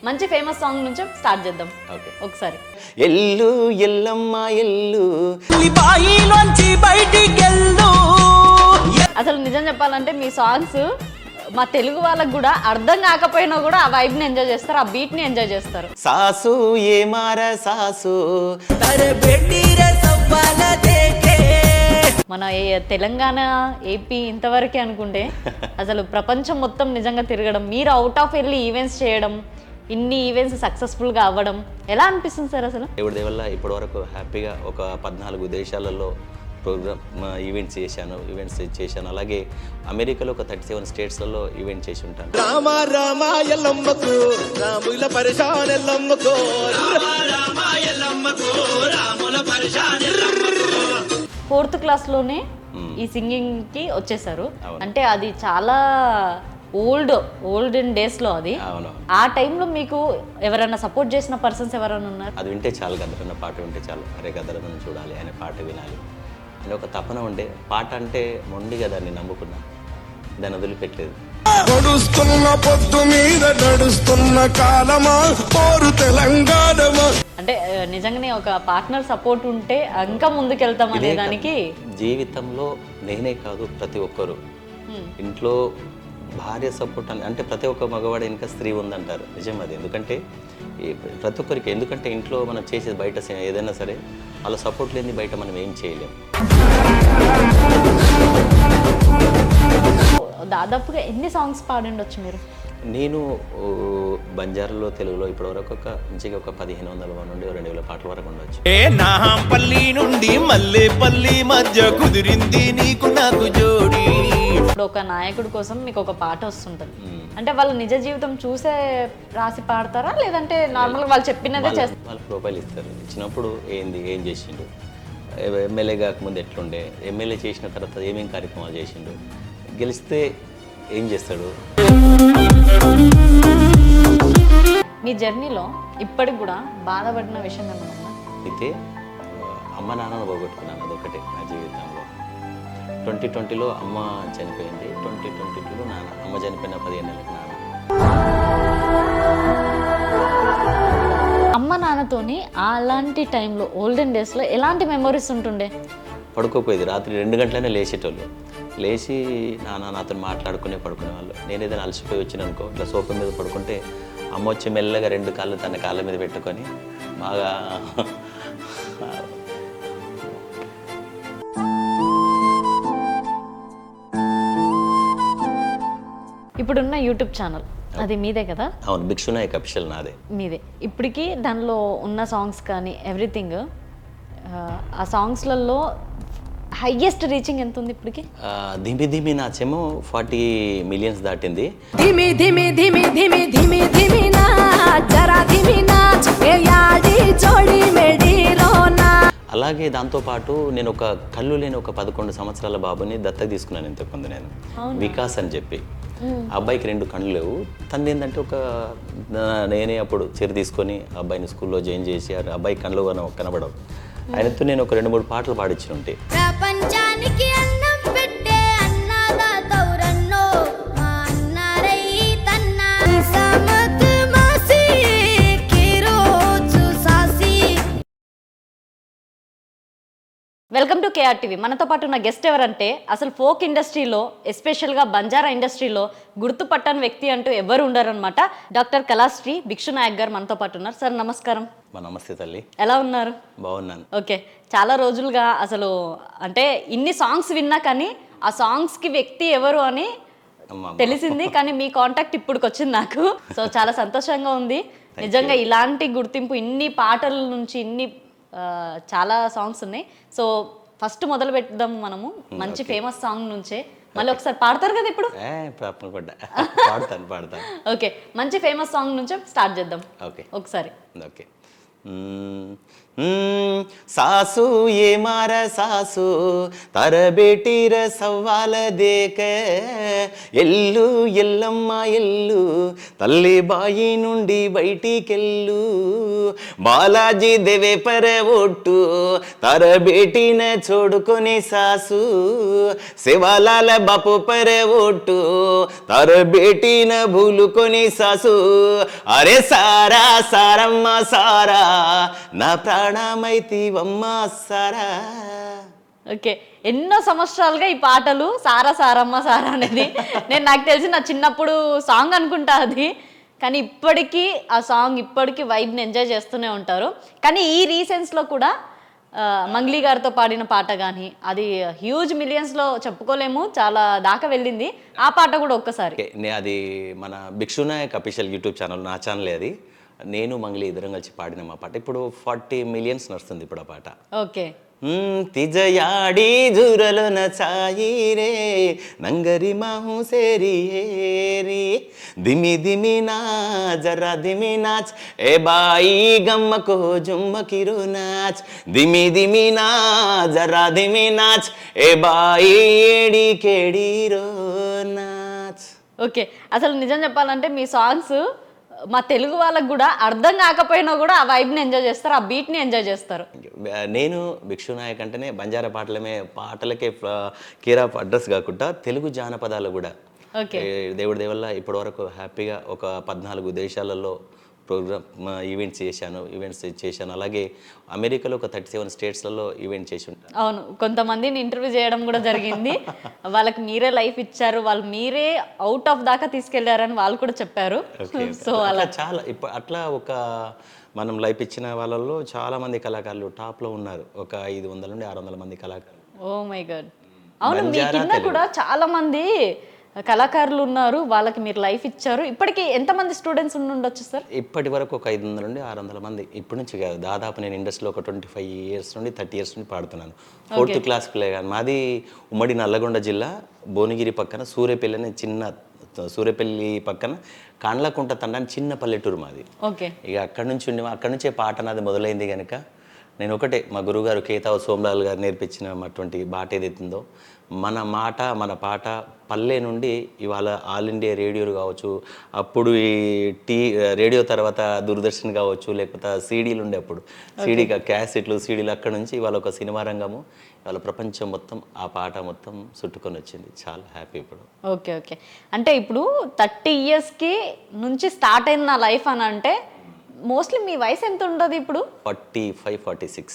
మంచి famous song నుంచి start చేద్దాం. ఓకే ఒకసారి ఎల్లు ఎల్లమ్మ ఎల్లు అసలు నిజం చెప్పాలంటే మీ సాంగ్స్ మా తెలుగు వాళ్ళకి కూడా అర్థం కాకపోయినా కూడా ఆ వైబ్ని ఎంజాయ్ చేస్తారు, ఆ బీట్ని ఎంజాయ్ చేస్తారు. సాసు ఏ మార సాసు మన తెలంగాణ ఏపీ ఇంతవరకే అనుకుంటే అసలు ప్రపంచం మొత్తం నిజంగా తిరగడం, మీరు అవుట్ ఆఫ్ వెళ్ళి ఈవెంట్స్ చేయడం, ఇన్ని ఈవెంట్స్ సక్సెస్ఫుల్గా అవ్వడం ఎలా అనిపిస్తుంది సార్? అసలు దేవుడి వల్ల ఇప్పటి వరకు హ్యాపీగా ఒక 14 దేశాలలో ఈవెంట్స్ చేశాను. అలాగే అమెరికాలో ఒక 37 స్టేట్స్లలో ఈవెంట్ చేసి ఉంటాను. ఫోర్త్ క్లాస్లోనే ఈ సింగింగ్కి వచ్చేసారు అంటే అది చాలా ఓల్డెన్ డేస్లో అది. ఆ టైంలో మీకు ఎవరైనా సపోర్ట్ చేసిన పర్సన్స్ ఎవరైనా ఉన్నారు? అది వింటే చాలు, గదరన్న పాట వింటే చాలు, అరే గదరన్న చూడాలి అనే పాట వినాలి అని ఒక తపన ఉండే. పాట అంటే మొండిగా దాన్ని నమ్ముకున్నా, దాన్ని వదిలిపెట్టలేదు. నడుస్తున్న పొద్దు మీద నడుస్తున్న కాలమా పోరు తెలంగాణమా అంటే నిజంగానే ఒక పార్ట్నర్ సపోర్ట్ ఉంటే ఇంకా ముందుకెళ్తాం అనే దానికి. జీవితంలో నేనే కాదు ప్రతి ఒక్కరు ఇంట్లో భార్య సపోర్ట్ అంటే ప్రతి ఒక్క మగవాడు ఇంకా స్త్రీ ఉందంటారు, నిజం అది. ఎందుకంటే ప్రతి ఒక్కరికి, ఎందుకంటే ఇంట్లో మనం చేసేది బయట ఏదైనా సరే వాళ్ళ సపోర్ట్ లేని బయట మనం ఏం చేయలేం. దాదాపుగా ఎన్ని సాంగ్స్ పాడిండొచ్చు మీరు? నేను బంజారాలో తెలుగులో ఇప్పటివరకు మంచిగా ఒక 1500 నుండి 2000 పాటల వరకు ఉండొచ్చు. నాంపల్లి నుండి మల్లేపల్లి మధ్య కుదిరింది నీకు నాకు జోడి. ఇప్పుడు ఒక నాయకుడి కోసం మీకు ఒక పాట వస్తుంటుంది అంటే వాళ్ళు నిజ జీవితం చూసే రాసి పాడతారా, లేదంటే నార్మల్గా వాళ్ళు చెప్పినదే చేస్తారు? వాళ్ళు ప్రొఫైల్ ఇస్తారు, ఇచ్చినప్పుడు ఏం చేసిండు, ఎమ్మెల్యే కాకముందు ఎట్లుండే, ఎమ్మెల్యే చేసిన తర్వాత ఏమేమి కార్యక్రమాలు చేసిండు, గెలిస్తే ఏం చేస్తాడు. మీ జర్నీలో ఇప్పటికి కూడా బాధపడిన విషయం ఏమన్నా? అయితే అమ్మ నాన్నను పోగొట్టుకున్నాను, అదొకటే నా జీవితంలో. 2020లో అమ్మ చనిపోయింది, 2022లో నాన్న. అమ్మ చనిపోయిన 15 నెలలకు నాన్న. అమ్మ నాన్నతోని అలాంటి టైంలో ఓల్డెన్ డేస్లో ఎలాంటి మెమొరీస్ ఉంటుండే? పడుకోపోయేది, రాత్రి 2 గంటలనే లేచేటోళ్ళు. లేచి నాతో పడుకునేవాళ్ళు. నేను ఏదైనా అలసిపోయి వచ్చిన అనుకో, ఇట్లా సోఫా మీద పడుకుంటే అమ్మ వచ్చి మెల్లగా 2 కాళ్ళు తన కాళ్ళ మీద పెట్టుకొని బాగా ఇప్పుడున్న యూట్యూబ్ ఛానల్ అది మీదే కదా? అవును, భిక్షునాయక్ అఫీషియల్ నాదే. మీదే. ఇప్పటికీ దానిలో ఉన్న సాంగ్స్ కానీ ఎవ్రీథింగ్, ఆ సాంగ్స్లలో హైయెస్ట్ రీచింగ్ ఎంత ఉంది ఇప్పటికి? ధిమి ధిమి నాచేమో 40 మిలియన్స్ దాటింది. ధిమి ధిమి ధిమి ధిమి ధిమి ధిమి నా జరా ధిమి నాచ్ ఏ యాడి జోడి మెడిలోనా. అలాగే దాంతోపాటు నేను ఒక కళ్ళు లేని ఒక 11 సంవత్సరాల బాబుని దత్తత తీసుకున్నాను ఇంతకుముందు నేను, వికాస్ అని చెప్పి. అబ్బాయికి 2 కళ్ళు లేవు. తను ఏంటంటే నేనే అప్పుడు చీర తీసుకొని అబ్బాయిని స్కూల్లో జాయిన్ చేసి, అబ్బాయి కళ్ళు కనబడవు. ఆయనతో నేను ఒక 2-3 పాటలు పాడించి ఉంటే. ప్రపంచానికి అన్నం పెట్టే అన్నదాతౌరన్నో మా అన్నారయ్యి తన్నా సమత్ మాసి కిరోచు సాసి. Welcome to KR TV. మనతో పాటు ఉన్న గెస్ట్ ఎవరంటే అసలు ఫోక్ ఇండస్ట్రీలో, ఎస్పెషల్గా బంజారా ఇండస్ట్రీలో గుర్తుపట్టని వ్యక్తి అంటూ ఎవరు ఉండరనమాట. డాక్టర్ కళాశ్రీ భిక్షునాయక్ గారు మనతో పాటు ఉన్నారు. సార్ నమస్కారం. నమస్తే తల్లి, ఎలా ఉన్నారు? బాగున్నాను. ఓకే, చాలా రోజులుగా అసలు అంటే ఇన్ని సాంగ్స్ విన్నా కానీ ఆ సాంగ్స్కి వ్యక్తి ఎవరు అని తెలిసింది, కానీ మీ కాంటాక్ట్ ఇప్పుడుకి వచ్చింది నాకు. సో చాలా సంతోషంగా ఉంది నిజంగా. ఇలాంటి గుర్తింపు ఇన్ని పాటల నుంచి చాలా సాంగ్స్ ఉన్నాయి. సో ఫస్ట్ మొదలు పెడదాం మనము మంచి ఫేమస్ సాంగ్ నుంచే. మళ్ళీ ఒకసారి పాడతారు కదా ఇప్పుడు? పాడతాను. ఓకే, మంచి ఫేమస్ సాంగ్ నుంచే స్టార్ట్ చేద్దాం. ఓకే ఒకసారి. ఓకే. सासू ये मारा सासू तर बेटीर सवाल देक ఎల్లు ఎల్లమ్మ ఎల్లు తల్లి బాయి నుండి బయటికెళ్ళు బాలాజీ దేవే పర ఒట్టు తర బేటీన చూడుకొని సాసు శివలాల బాపు పర ఒట్టు తర బేటీన భూలుకొని సాసు అరే సారా సారమ్మ సారా నా ప్రాణమైతివమ్మ సారా. ఓకే, ఎన్నో సంవత్సరాలుగా ఈ పాటలు సారా సారమ్మ సారా అనేది నాకు తెలిసి నా చిన్నప్పుడు సాంగ్ అనుకుంటా అది, కానీ ఇప్పటికీ ఆ సాంగ్ ఇప్పటికీ వైబ్ని ఎంజాయ్ చేస్తూనే ఉంటారు. కానీ ఈ రీసెంట్స్లో కూడా మంగ్లీ గారితో పాడిన పాట కానీ అది హ్యూజ్ మిలియన్స్లో చెప్పుకోలేము, చాలా దాకా వెళ్ళింది. ఆ పాట కూడా ఒక్కసారి. అది మన భిక్షునాయక్ అఫీషియల్ యూట్యూబ్ ఛానల్, నా ఛానలే అది. నేను మంగ్లీ ఇద్దరం కలిసి పాడిన మా పాట ఇప్పుడు 40 మిలియన్స్ నడుస్తుంది ఇప్పుడు ఆ పాట. ఓకే. తిజయాడి జురలు నచాయి రే నంగరి మాహు సేరి రే దిమి దిమి నా జరా దిమి నాచ్ ఏ బాయి గమ్మకో జుమ్మకిరు నాచ్ దిమి దిమి నా జరా దిమి నాచ్ ఏ బాయి ఏడి కేడిరో నాచ్. ఓకే, అసలు నిజం చెప్పాలంటే మీ సాంగ్స్ మా తెలుగు వాళ్ళకు కూడా అర్థం కాకపోయినా కూడా ఆ వైబ్ని ఎంజాయ్ చేస్తారు, ఆ బీట్ని ఎంజాయ్ చేస్తారు. నేను భిక్షునాయక్ అంటేనే బంజారా పాటలకే కేర్ ఆఫ్ అడ్రస్ కాకుండా తెలుగు జానపదాలు కూడా దేవుడి దేవల్ల ఇప్పటి వరకు హ్యాపీగా ఒక 14 దేశాలలో ఈవెంట్స్ చేశాను. అలాగే అమెరికాలో ఒక 37 స్టేట్స్లలో ఈవెంట్ చేసి ఉంటాను. అవును, కొంతమందిని ఇంటర్వ్యూ చేయడం కూడా జరిగింది. వాళ్ళకి మీరే లైఫ్ ఇచ్చారు, వాళ్ళు మీరే అవుట్ ఆఫ్ దాకా తీసుకెళ్లారని వాళ్ళు కూడా చెప్పారు. సో అలా చాలా అట్లా ఒక మనం లైఫ్ ఇచ్చిన వాళ్ళల్లో చాలా మంది కళాకారులు టాప్లో ఉన్నారు. ఒక 500 నుండి 600 మంది కళాకారులు. Oh my God. అవును, మీ కింద కూడా చాలా మంది కళాకారులు ఉన్నారు, వాళ్ళకి మీరు లైఫ్ ఇచ్చారు. ఇప్పటికి ఎంతమంది స్టూడెంట్స్ ఉండొచ్చు సార్? ఇప్పటి వరకు ఒక 500 నుండి 600 మంది. ఇప్పటి నుంచి కాదు, దాదాపు నేను ఇండస్ట్రీలో ఒక 25 ఇయర్స్ నుండి 30 ఇయర్స్ నుండి పాడుతున్నాను. 4th క్లాస్ పిల్లే కానీ. మాది ఉమ్మడి నల్లగొండ జిల్లా, భువనగిరి పక్కన సూర్యపల్లి అనే సూర్యపల్లి పక్కన కాండ్లకుంట తండాని చిన్న పల్లెటూరు మాది. ఓకే. ఇక అక్కడి నుంచే పాట నాది మొదలైంది కనుక నేను ఒకటే, మా గురుగారు కేతావ సోమలాల్ గారు నేర్పించిన అటువంటి బాట ఏదైతుందో, మన మాట మన పాట పల్లె నుండి ఇవాళ ఆల్ ఇండియా రేడియోలు కావచ్చు, అప్పుడు ఈ రేడియో తర్వాత దూరదర్శన్ కావచ్చు, లేకపోతే సీడీలు ఉండే అప్పుడు క్యాసెట్లు సీడీలు, అక్కడ నుంచి ఇవాళ ఒక సినిమా రంగము, ఇవాళ ప్రపంచం మొత్తం ఆ పాట మొత్తం చుట్టుకొని వచ్చింది. చాలా హ్యాపీ ఇప్పుడు. ఓకే ఓకే, అంటే ఇప్పుడు 30 ఇయర్స్కి నుంచి స్టార్ట్ అయింది నా లైఫ్ అని అంటే మోస్ట్లీ మీ వయసు ఎంత ఉండదు ఇప్పుడు? 45, 46.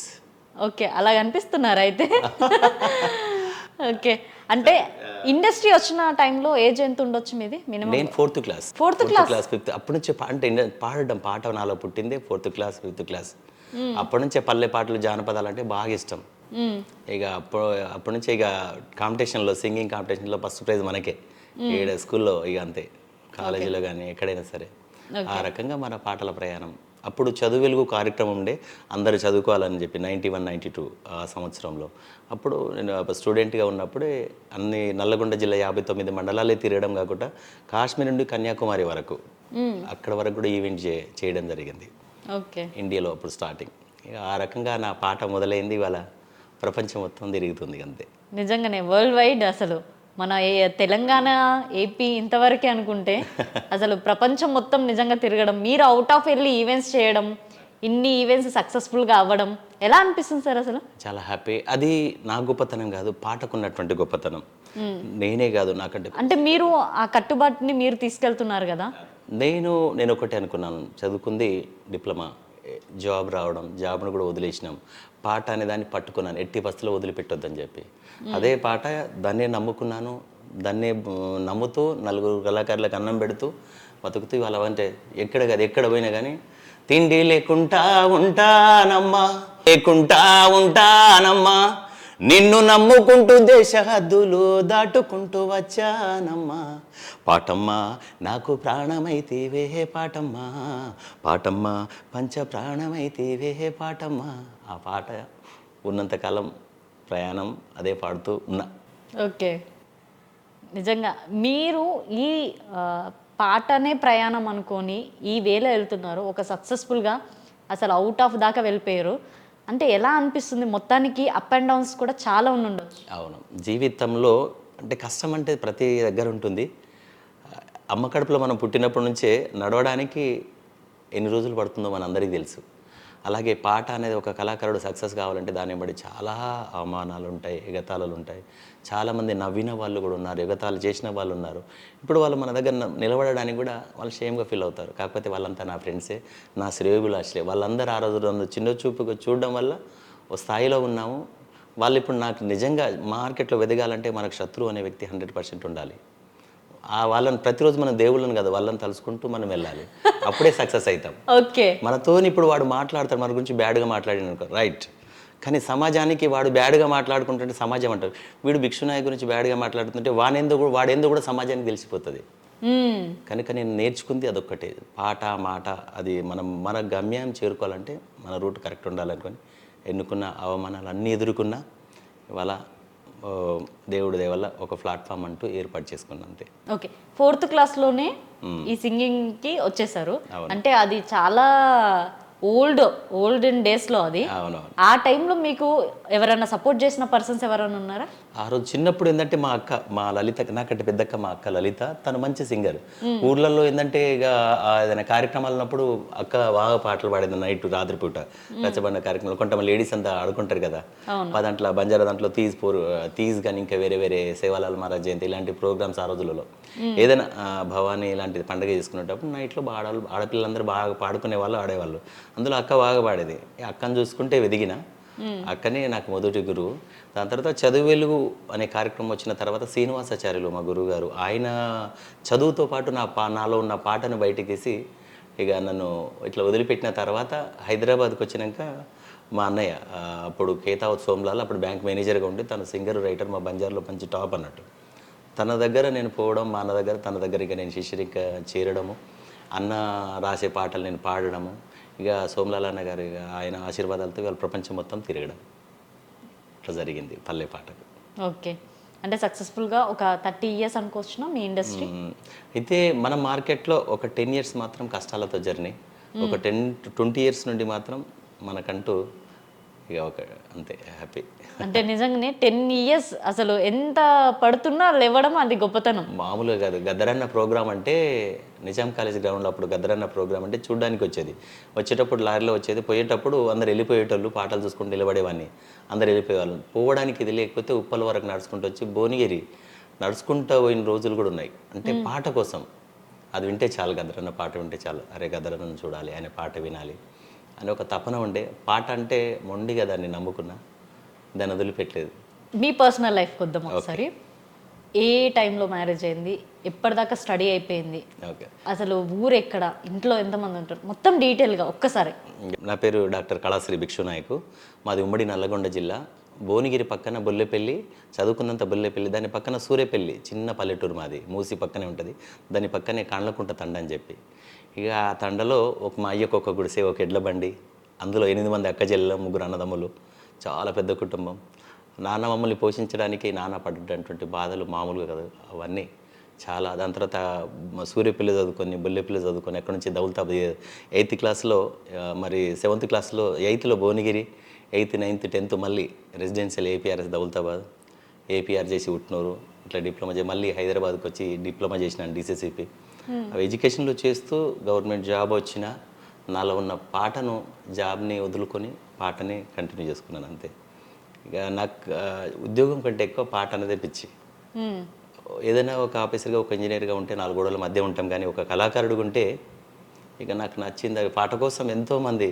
ఓకే, అలా కనిపిస్తున్నారు అయితే. ఓకే, అంటే ఇండస్ట్రీ వచ్చిన టైంలో ఏజ్ ఎంత ఉండొచ్చు మీది మినిమం? నేను 4th క్లాస్, 5th. అప్పటి నుంచి పాడడం పాట నాలో పుట్టిందే 4th క్లాస్, 5th క్లాస్. అప్పటి నుంచే పల్లె పాటలు జానపదాలు అంటే బాగా ఇష్టం. ఇక అప్పటి నుంచి ఇక కాంపిటీషన్లో, సింగింగ్ కాంపిటీషన్లో ఫస్ట్ ప్రైజ్ మనకే స్కూల్లో. ఇక అంతే, కాలేజీలో కానీ ఎక్కడైనా సరే ఆ రకంగా మన పాటల ప్రయాణం. అప్పుడు చదువు వెలుగు కార్యక్రమం ఉండే, అందరూ చదువుకోవాలని చెప్పి 91, 92 ఆ సంవత్సరంలో. అప్పుడు నేను స్టూడెంట్గా ఉన్నప్పుడే అన్ని నల్లగొండ జిల్లా 59 మండలాలే తిరగడం కాకుండా కాశ్మీర్ నుండి కన్యాకుమారి వరకు, అక్కడ వరకు కూడా ఈవెంట్ చేయడం జరిగింది. ఓకే, ఇండియాలో అప్పుడు స్టార్టింగ్. ఆ రకంగా నా పాట మొదలైంది, ఇవాళ ప్రపంచం మొత్తం తిరుగుతుంది అంతే. నిజంగానే వరల్డ్ వైడ్, అసలు మన తెలంగాణ, ఏపీ ఇంతవరకే అనుకుంటే అసలు ప్రపంచం మొత్తం నిజంగా తిరగడం, మీరు అవుట్ ఆఫ్ వెళ్ళి ఈవెంట్స్ చేయడం, ఇన్ని ఈవెంట్స్ సక్సెస్ఫుల్గా అవ్వడం ఎలా అనిపిస్తుంది సార్ అసలు? చాలా హ్యాపీ. అది నా గొప్పతనం కాదు, పాటకున్నటువంటి గొప్పతనం. నేనే కాదు, నాకంటే అంటే మీరు ఆ కట్టుబాటుని మీరు తీసుకెళ్తున్నారు కదా. నేను ఒకటే అనుకున్నాను, చదువుకుంది డిప్లొమా, జాబ్ రావడం, జాబ్ను కూడా వదిలేసినాం, పాట అనే దాన్ని పట్టుకున్నాను, ఎట్టి బస్సులో వదిలిపెట్టొద్దని చెప్పి. అదే పాట, దాన్నే నమ్ముకున్నాను, దాన్నే నమ్ముతూ 4 కళాకారులకు అన్నం పెడుతూ బతుకుతూ ఇవాళ అంటే ఎక్కడ పోయినా కానీ తిండి లేకుండా ఉంటానమ్మా, నిన్ను నమ్ముకుంటూ దేశ హద్దులు దాటుకుంటూ వచ్చానమ్మా, పాటమ్మా నాకు ప్రాణమైతేవే పాటమ్మా, పాటమ్మా పంచ ప్రాణమైతేవే పాటమ్మా. ఆ పాట ఉన్నంతకాలం ప్రయాణం అదే పాడుతూ ఉన్నా. ఓకే, నిజంగా మీరు ఈ పాటనే ప్రయాణం అనుకొని ఈ వేళ వెళ్తున్నారు, ఒక సక్సెస్ఫుల్గా అసలు అవుట్ ఆఫ్ దాకా వెళ్ళిపోయారు. అంటే ఎలా అనిపిస్తుంది? మొత్తానికి అప్ అండ్ డౌన్స్ కూడా చాలా ఉండొచ్చు. అవును, జీవితంలో అంటే కష్టం అంటే ప్రతి దగ్గర ఉంటుంది. అమ్మ కడుపులో మనం పుట్టినప్పటి నుంచే నడవడానికి ఎన్ని రోజులు పడుతుందో మనందరికీ తెలుసు. అలాగే పాట అనేది ఒక కళాకారుడు సక్సెస్ కావాలంటే దాన్ని బట్టి చాలా అవమానాలు ఉంటాయి, ఎగతాళాలు ఉంటాయి. చాలామంది నవ్విన వాళ్ళు కూడా ఉన్నారు, ఎగతాళి చేసిన వాళ్ళు ఉన్నారు. ఇప్పుడు వాళ్ళు మన దగ్గర నిలబడడానికి కూడా వాళ్ళు షేమ్గా ఫీల్ అవుతారు. కాకపోతే వాళ్ళంతా నా ఫ్రెండ్సే, నా శ్రేయోభిలాషులే. వాళ్ళందరూ ఆ రోజు నన్ను చిన్న చూపుగా చూడడం వల్ల ఓ స్థాయిలో ఉన్నాము. వాళ్ళు ఇప్పుడు నాకు నిజంగా మార్కెట్లో ఎదగాలంటే మనకు శత్రువు అనే వ్యక్తి 100% ఉండాలి. వాళ్ళని ప్రతిరోజు మనం దేవుళ్ళని కదా, వాళ్ళని తలుసుకుంటూ మనం వెళ్ళాలి. అప్పుడే సక్సెస్ అవుతాం. ఓకే. మనతోని ఇప్పుడు వాడు మాట్లాడతాడు, మన గురించి బ్యాడ్గా మాట్లాడిన రైట్, కానీ సమాజానికి వాడు బ్యాడ్గా మాట్లాడుకుంటుంటే సమాజం అంటారు. వీడు భిక్షునాయక్ గురించి బ్యాడ్గా మాట్లాడుతుంటే వాడేందో కూడా సమాజానికి తెలిసిపోతుంది. కనుక నేను నేర్చుకుంది అదొక్కటే, పాట మాట. అది మన గమ్యం చేరుకోవాలంటే మన రూట్ కరెక్ట్ ఉండాలనుకొని ఎన్నుకున్న అవమానాలు అన్నీ ఎదుర్కొన్నా ఇవాళ దేవుడి దయ వల్ల ఒక ప్లాట్ఫామ్ అంటూ ఏర్పాటు చేసుకున్నాను అంతే. ఓకే, 4th క్లాస్లోనే ఈ సింగింగ్కి వచ్చేసారు. అంటే అది చాలా ఓల్డెన్ డేస్లో అది. అవునవును. ఆ టైంలో మీకు ఎవరైనా సపోర్ట్ చేసిన పర్సన్స్ ఎవరైనా ఉన్నారా? ఆ రోజు చిన్నప్పుడు ఏంటంటే మా లలిత, నాకంటే పెద్దక్క మా అక్క లలిత, తను మంచి సింగర్. ఊర్లలో ఏంటంటే ఇక ఏదైనా కార్యక్రమాలు ఉన్నప్పుడు అక్క బాగా పాటలు పాడేది. నైట్ రాత్రిపూట రచ్చబండ కార్యక్రమాలు కొంతమంది లేడీస్ అంతా ఆడుకుంటారు కదా, దాంట్లో బంజారా దాంట్లో తీజ్ కానీ ఇంకా వేరే వేరే సేవాలాల్ మహారాజ్ జయంతి ఇలాంటి ప్రోగ్రామ్స్ ఆ రోజులలో ఏదైనా భవానీ ఇలాంటి పండుగ చేసుకునేటప్పుడు నైట్లో ఆడపిల్లలందరూ బాగా పాడుకునే వాళ్ళు, ఆడేవాళ్ళు. అందులో అక్క బాగా పాడేది. అక్కను చూసుకుంటే వెదిగిన అక్కనే నాకు మొదటి గురువు. దాని తర్వాత చదువు వెలుగు అనే కార్యక్రమం వచ్చిన తర్వాత శ్రీనివాసాచార్యులు మా గురువు గారు, ఆయన చదువుతో పాటు నాలో ఉన్న పాటను బయటికి తీసి ఇక నన్ను ఇట్లా వదిలిపెట్టిన తర్వాత హైదరాబాద్కి వచ్చినాక మా అన్నయ్య అప్పుడు కేతావత్ సోమ్లాల్ అప్పుడు బ్యాంక్ మేనేజర్గా ఉండి, తన సింగర్ రైటర్ మా బంజార్లో మంచి టాప్ అన్నట్టు. తన దగ్గర నేను పోవడం, మా అన్న దగ్గర తన దగ్గర ఇక నేను శిష్యరిక చేరడము, అన్న రాసే పాటలు నేను పాడడము, ఇక సోమలాల్ అన్న గారు ఇక ఆయన ఆశీర్వాదాలతో వాళ్ళ ప్రపంచం మొత్తం తిరగడం ఇట్లా జరిగింది పల్లె పాటకు. ఓకే, అంటే సక్సెస్ఫుల్గా ఒక 30 years అనుకోవచ్చునా మీ ఇండస్ట్రీ? అయితే మన మార్కెట్లో ఒక 10 years మాత్రం కష్టాలతో జర్నీ, ఒక 10-20 years నుండి మాత్రం మనకంటూ ఇక ఒక అంతే హ్యాపీ. అంటే నిజంగానే 10 years అసలు ఎంత పడుతున్నా లేవడం అది గొప్పతనం. మామూలుగా కాదు. గద్దరన్న ప్రోగ్రామ్ అంటే నిజాం కాలేజ్ గ్రౌండ్లో అప్పుడు గద్దరన్న ప్రోగ్రామ్ అంటే చూడడానికి వచ్చేటప్పుడు లారీలో వచ్చేది, పోయేటప్పుడు అందరు వెళ్ళిపోయేటోళ్ళు, పాటలు చూసుకుంటూ నిలబడేవాడిని, అందరు వెళ్ళిపోయేవాళ్ళు. పోవడానికి ఇది లేకపోతే ఉప్పల వరకు నడుచుకుంటూ వచ్చి భువనగిరి నడుచుకుంటూ పోయిన రోజులు కూడా ఉన్నాయి. అంటే పాట కోసం అది వింటే చాలు, గద్దరన్న పాట వింటే చాలు, అరే గద్దరన్నను చూడాలి, ఆయన పాట వినాలి అని ఒక తపన ఉండే. పాట అంటే మొండిగా దాన్ని నమ్ముకున్నా, దాన్ని వదిలిపెట్టలేదు. మీ పర్సనల్ లైఫ్ కొద్దాం ఒకసారి. ఏ టైంలో మ్యారేజ్ అయింది, ఎప్పటిదాకా స్టడీ అయిపోయింది, ఓకే, అసలు ఊరు ఎక్కడ, ఇంట్లో ఎంతమంది ఉంటారు, మొత్తం డీటెయిల్గా ఒక్కసారి. నా పేరు డాక్టర్ కళాశ్రీ భిక్షునాయక్. మాది ఉమ్మడి నల్లగొండ జిల్లా, భువనగిరి పక్కన బొల్లెపల్లి, చదువుకున్నంత బొల్లెపల్లి, దాని పక్కన సూర్యపల్లి చిన్న పల్లెటూరు మాది, మూసి పక్కనే ఉంటుంది. దాని పక్కనే కాండ్లకుంట తండ అని చెప్పి, ఇక ఆ తండలో మా అయ్యకు ఒక గుడిసె, ఒక ఎడ్ల బండి, అందులో 8 మంది అక్క చెల్లెలు, 3 అన్నదమ్ములు, చాలా పెద్ద కుటుంబం. నాన్న మమ్మల్ని పోషించడానికి నాన్న పడ్డటువంటి బాధలు మామూలుగా కదా అవన్నీ చాలా. దాని తర్వాత సూర్యపల్లి చదువుకొని, బొల్లెపల్లి చదువుకొని, అక్కడ నుంచి దౌలతాబాద్ 8th క్లాస్లో, మరి 7th క్లాస్లో 8th Bhuvanagiri, 8th 9th 10th మళ్ళీ రెసిడెన్షియల్ ఏపీఆర్ఎస్ దౌలతాబాద్, ఏపీఆర్ చేసి ఉట్నూరు, ఇట్లా డిప్లొమా చేసి మళ్ళీ హైదరాబాద్కి వచ్చి డిప్లొమా చేసినాను డీసీసీపీ. అవి ఎడ్యుకేషన్లో చేస్తూ గవర్నమెంట్ జాబ్ వచ్చినా నాలో ఉన్న పాటను, జాబ్ని వదులుకొని పాటని కంటిన్యూ చేసుకున్నాను అంతే. ఇక నాకు ఉద్యోగం కంటే ఎక్కువ పాట అనేది పిచ్చి. ఏదైనా ఒక ఆఫీసర్గా, ఒక ఇంజనీర్గా ఉంటే 4 గోడల మధ్య ఉంటాం, కానీ ఒక కళాకారుడు ఉంటే ఇక నాకు నచ్చింది. పాట కోసం ఎంతోమంది